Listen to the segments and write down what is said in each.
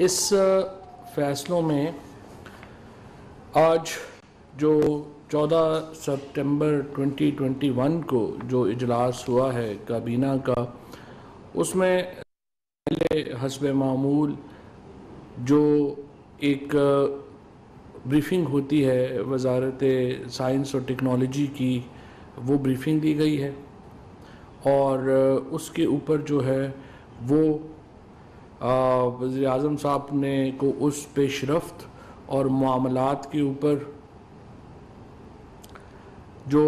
اس فیصلوں میں آج جو 14 سپٹمبر 2021 کو جو اجلاس ہوا ہے کابینہ کا، اس میں پہلے حسب معمول جو ایک بریفنگ ہوتی ہے وزارت سائنس اور ٹیکنالوجی کی، وہ بریفنگ دی گئی ہے، اور اس کے اوپر جو ہے وہ وزیر اعظم صاحب نے کو اس پیش رفت اور معاملات کے اوپر جو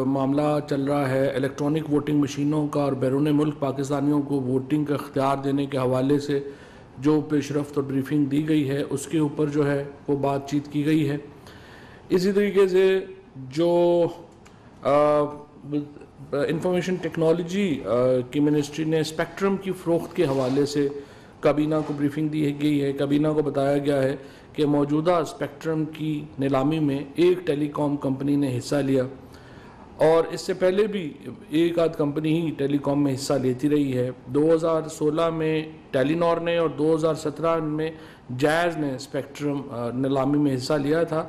معاملہ چل رہا ہے الیکٹرانک ووٹنگ مشینوں کا اور بیرون ملک پاکستانیوں کو ووٹنگ کا اختیار دینے کے حوالے سے جو پیش رفت اور بریفنگ دی گئی ہے، اس کے اوپر جو ہے وہ بات چیت کی گئی ہے۔ اسی طریقے سے جو انفارمیشن ٹیکنالوجی کی منسٹری نے اسپیکٹرم کی فروخت کے حوالے سے کابینہ کو بریفنگ دی گئی ہے۔ کابینہ کو بتایا گیا ہے کہ موجودہ اسپیکٹرم کی نیلامی میں ایک ٹیلی کام کمپنی نے حصہ لیا، اور اس سے پہلے بھی ایک آدھ کمپنی ہی ٹیلی کام میں حصہ لیتی رہی ہے۔ 2016 میں ٹیلی نار نے اور 2017 میں جائز نے اسپیکٹرم نیلامی میں حصہ لیا تھا۔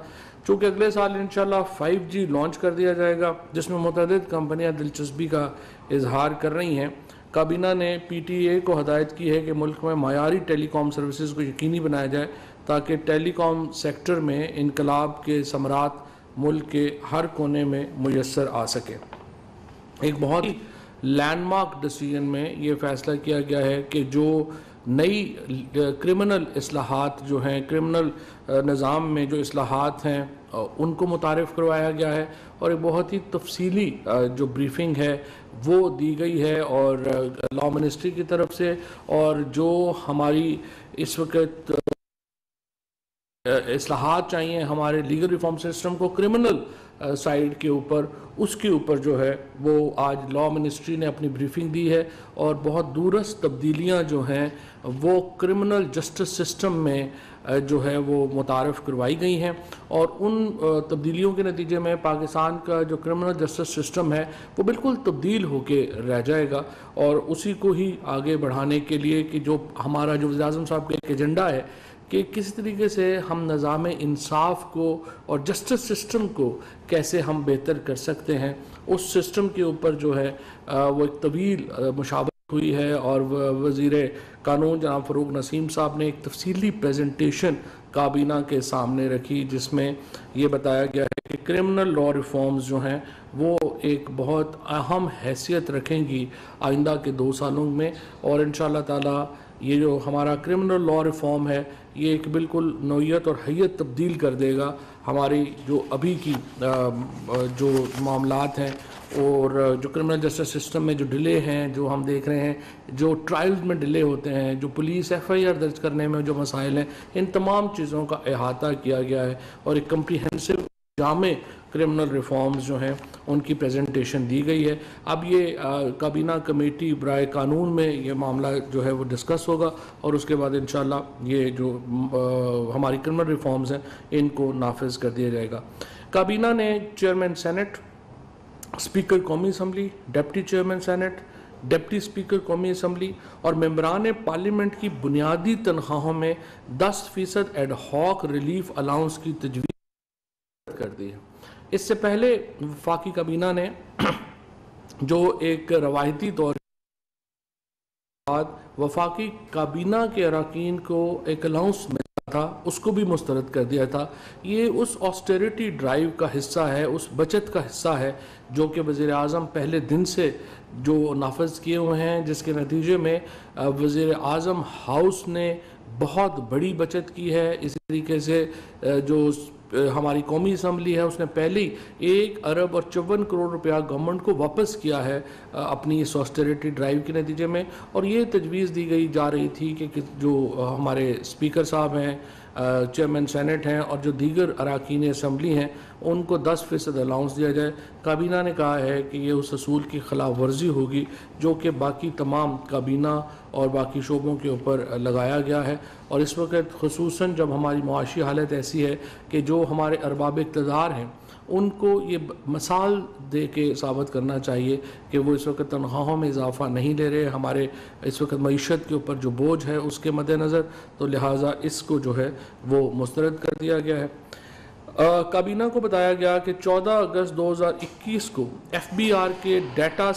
چونکہ اگلے سال انشاءاللہ 5G لانچ کر دیا جائے گا، جس میں متعدد کمپنیاں دلچسپی کا اظہار کر رہی ہیں، کابینہ نے PTA کو ہدایت کی ہے کہ ملک میں معیاری ٹیلی کام سروسز کو یقینی بنایا جائے تاکہ ٹیلی کام سیکٹر میں انقلاب کے ثمرات ملک کے ہر کونے میں میسر آ سکے۔ ایک بہت ہی لینڈ مارک ڈیسیژن میں یہ فیصلہ کیا گیا ہے کہ جو نئی کرمنل اصلاحات جو ہیں، کرمنل نظام میں جو اصلاحات ہیں، ان کو متعارف کروایا گیا ہے، اور ایک بہت ہی تفصیلی جو بریفنگ ہے وہ دی گئی ہے، اور لا منسٹری کی طرف سے، اور جو ہماری اس وقت اصلاحات چاہیے ہمارے لیگل ریفارم سسٹم کو کرمنل سائیڈ کے اوپر، اس کے اوپر جو ہے وہ آج لا منسٹری نے اپنی بریفنگ دی ہے، اور بہت دورست تبدیلیاں جو ہیں وہ کرمنل جسٹس سسٹم میں جو ہے وہ متعارف کروائی گئی ہیں، اور ان تبدیلیوں کے نتیجے میں پاکستان کا جو کرمنل جسٹس سسٹم ہے وہ بالکل تبدیل ہو کے رہ جائے گا، اور اسی کو ہی آگے بڑھانے کے لیے کہ جو ہمارا جو وزیر اعظم صاحب کا ایک ایجنڈا ہے کہ کس طریقے سے ہم نظام انصاف کو اور جسٹس سسٹم کو کیسے ہم بہتر کر سکتے ہیں، اس سسٹم کے اوپر جو ہے وہ ایک طویل مشاورت ہوئی ہے، اور وزیر قانون جناب فاروق نسیم صاحب نے ایک تفصیلی پریزنٹیشن کابینہ کے سامنے رکھی، جس میں یہ بتایا گیا ہے کہ کرمنل لا ریفارمز جو ہیں وہ ایک بہت اہم حیثیت رکھیں گی آئندہ کے 2 سالوں میں، اور انشاءاللہ تعالی یہ جو ہمارا کرمنل لا ریفارم ہے یہ ایک بالکل نوعیت اور حیت تبدیل کر دے گا ہماری جو ابھی کی جو معاملات ہیں، اور جو کرمنل جسٹس سسٹم میں جو ڈیلے ہیں جو ہم دیکھ رہے ہیں، جو ٹرائلز میں ڈیلے ہوتے ہیں، جو پولیس FIR درج کرنے میں جو مسائل ہیں، ان تمام چیزوں کا احاطہ کیا گیا ہے، اور ایک کمپریہنسو جامع کرمنل ریفارمز جو ہیں ان کی پریزنٹیشن دی گئی ہے۔ اب یہ کابینہ کمیٹی برائے قانون میں یہ معاملہ جو ہے وہ ڈسکس ہوگا، اور اس کے بعد انشاءاللہ یہ جو ہماری کرمنل ریفارمز ہیں ان کو نافذ کر دیا جائے گا۔ کابینہ نے چیئرمین سینٹ، اسپیکر قومی assembly, deputy chairman senate, deputy speaker قومی اسمبلی اور ممبران پارلیمنٹ کی بنیادی تنخواہوں میں 10% ایڈ ہاک ریلیف الاؤنس کی تجویز کر دی ہے۔ اس سے پہلے وفاقی کابینہ نے جو ایک روایتی طور بعد وفاقی کابینہ کے اراکین کو ایک الاؤنس ملتا تھا، اس کو بھی مسترد کر دیا تھا۔ یہ اس آسٹیریٹی ڈرائیو کا حصہ ہے، اس بچت کا حصہ ہے جو کہ وزیر اعظم پہلے دن سے جو نافذ کیے ہوئے ہیں، جس کے نتیجے میں وزیر اعظم ہاؤس نے بہت بڑی بچت کی ہے۔ اسی طریقے سے جو ہماری قومی اسمبلی ہے اس نے پہلے 1 ارب اور 54 کروڑ روپیہ گورنمنٹ کو واپس کیا ہے اپنی اس آسٹیریٹی ڈرائیو کے نتیجے میں، اور یہ تجویز دی گئی جا رہی تھی کہ جو ہمارے اسپیکر صاحب ہیں، چیئرمین سینٹ ہیں، اور جو دیگر اراکین اسمبلی ہیں ان کو 10% الاؤنس دیا جائے۔ کابینہ نے کہا ہے کہ یہ اس اصول کی خلاف ورزی ہوگی جو کہ باقی تمام کابینہ اور باقی شعبوں کے اوپر لگایا گیا ہے، اور اس وقت خصوصاً جب ہماری معاشی حالت ایسی ہے کہ جو ہمارے ارباب اقتدار ہیں ان کو یہ مثال دے کے ثابت کرنا چاہیے کہ وہ اس وقت تنخواہوں میں اضافہ نہیں لے رہے. ہمارے اس وقت معیشت کے اوپر جو بوجھ ہے اس کے مد نظر تو لہٰذا اس کو جو ہے وہ مسترد کر دیا گیا ہے. کابینہ کو بتایا گیا کہ 14 اگست 2021 کو ایف بی آر کے ڈیٹا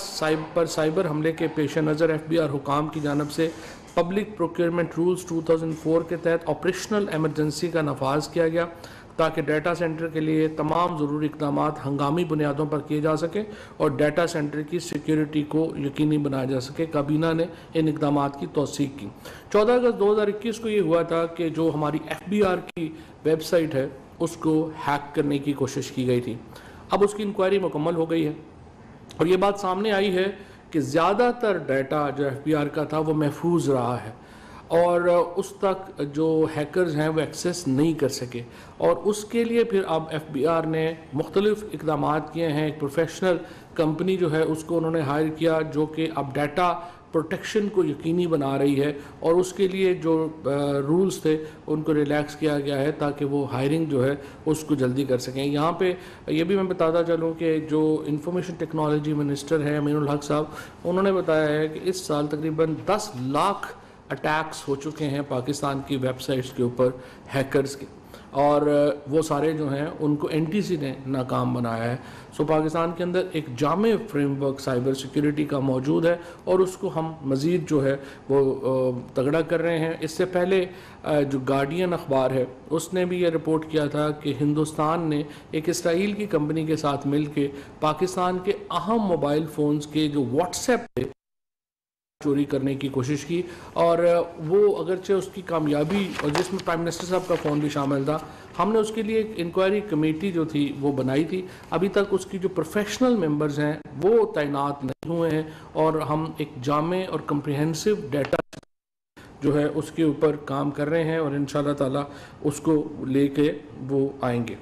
پر سائبر حملے کے پیش نظر ایف بی آر حکام کی جانب سے پبلک پروکیورمنٹ رولز 2004 کے تحت آپریشنل ایمرجنسی کا نفاذ کیا گیا تاکہ ڈیٹا سینٹر کے لیے تمام ضروری اقدامات ہنگامی بنیادوں پر کیے جا سکیں اور ڈیٹا سینٹر کی سیکیورٹی کو یقینی بنایا جا سکے. کابینہ نے ان اقدامات کی توثیق کی. 14 اگست 2021 کو یہ ہوا تھا کہ جو ہماری ایف بی آر کی ویب سائٹ ہے اس کو ہیک کرنے کی کوشش کی گئی تھی. اب اس کی انکوائری مکمل ہو گئی ہے اور یہ بات سامنے آئی ہے کہ زیادہ تر ڈیٹا جو ایف بی آر کا تھا وہ محفوظ رہا ہے اور اس تک جو ہیکرز ہیں وہ ایکسیس نہیں کر سکے. اور اس کے لیے پھر اب ایف بی آر نے مختلف اقدامات کیے ہیں. ایک پروفیشنل کمپنی جو ہے اس کو انہوں نے ہائر کیا جو کہ اب ڈیٹا پروٹیکشن کو یقینی بنا رہی ہے اور اس کے لیے جو رولز تھے ان کو ریلیکس کیا گیا ہے تاکہ وہ ہائرنگ جو ہے اس کو جلدی کر سکیں. یہاں پہ یہ بھی میں بتاتا چلوں کہ جو انفارمیشن ٹیکنالوجی منسٹر ہیں امین الحق صاحب, انہوں نے بتایا ہے کہ اس سال تقریباً 10 لاکھ اٹیکس ہو چکے ہیں پاکستان کی ویب سائٹس کے اوپر ہیکرز کے, اور وہ سارے جو ہیں ان کو این ٹی سی نے ناکام بنایا ہے. سو پاکستان کے اندر ایک جامع فریم ورک سائبر سیکیورٹی کا موجود ہے اور اس کو ہم مزید جو ہے وہ تگڑا کر رہے ہیں. اس سے پہلے جو گارڈین اخبار ہے اس نے بھی یہ رپورٹ کیا تھا کہ ہندوستان نے ایک اسرائیل کی کمپنی کے ساتھ مل کے پاکستان کے اہم موبائل فونز کے جو واٹس ایپ پہ چوری کرنے کی کوشش کی, اور وہ اگرچہ اس کی کامیابی اور جس میں پرائم منسٹر صاحب کا فون بھی شامل تھا, ہم نے اس کے لیے ایک انکوائری کمیٹی جو تھی وہ بنائی تھی. ابھی تک اس کی جو پروفیشنل ممبرز ہیں وہ تعینات نہیں ہوئے ہیں اور ہم ایک جامع اور کمپریہنسو ڈیٹا جو ہے اس کے اوپر کام کر رہے ہیں اور انشاءاللہ تعالی اس کو لے کے وہ آئیں گے.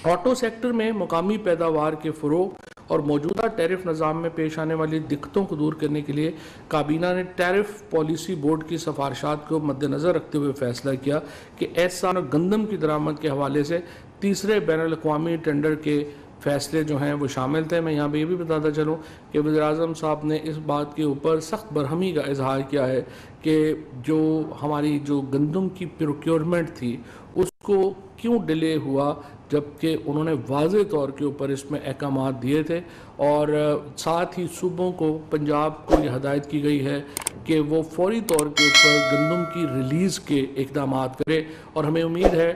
آٹو سیکٹر میں مقامی پیداوار کے فروغ اور موجودہ ٹیرف نظام میں پیش آنے والی دقتوں کو دور کرنے کے لیے کابینہ نے ٹیرف پالیسی بورڈ کی سفارشات کو مد نظر رکھتے ہوئے فیصلہ کیا کہ احسان اور گندم کی درآمد کے حوالے سے تیسرے بین الاقوامی ٹینڈر کے فیصلے جو ہیں وہ شامل تھے. میں یہاں پہ یہ بھی بتاتا چلوں کہ وزیر اعظم صاحب نے اس بات کے اوپر سخت برہمی کا اظہار کیا ہے کہ جو ہماری جو گندم کی پروکیورمنٹ تھی اس کو کیوں ڈیلے ہوا, جبکہ انہوں نے واضح طور کے اوپر اس میں احکامات دیے تھے اور ساتھ ہی صوبوں کو, پنجاب کو یہ ہدایت کی گئی ہے کہ وہ فوری طور کے اوپر گندم کی ریلیز کے اقدامات کرے. اور ہمیں امید ہے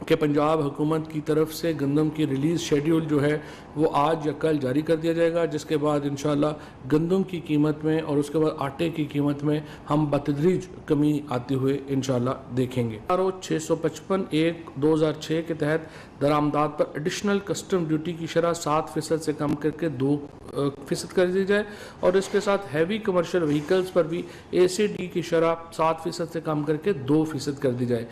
کہ پنجاب حکومت کی طرف سے گندم کی ریلیز شیڈیول جو ہے وہ آج یا کل جاری کر دیا جائے گا, جس کے بعد انشاءاللہ گندم کی قیمت میں اور اس کے بعد آٹے کی قیمت میں ہم بتدریج کمی آتے ہوئے انشاءاللہ دیکھیں گے. 655(1)(2006) کے تحت درآمدات پر ایڈیشنل کسٹم ڈیوٹی کی شرح 7% سے کم کر کے 2% کر دی جائے اور اس کے ساتھ ہیوی کمرشل وہیکلز پر بھی اے سی ڈی کی شرح 7% سے کم کر کے 2% کر دی جائے.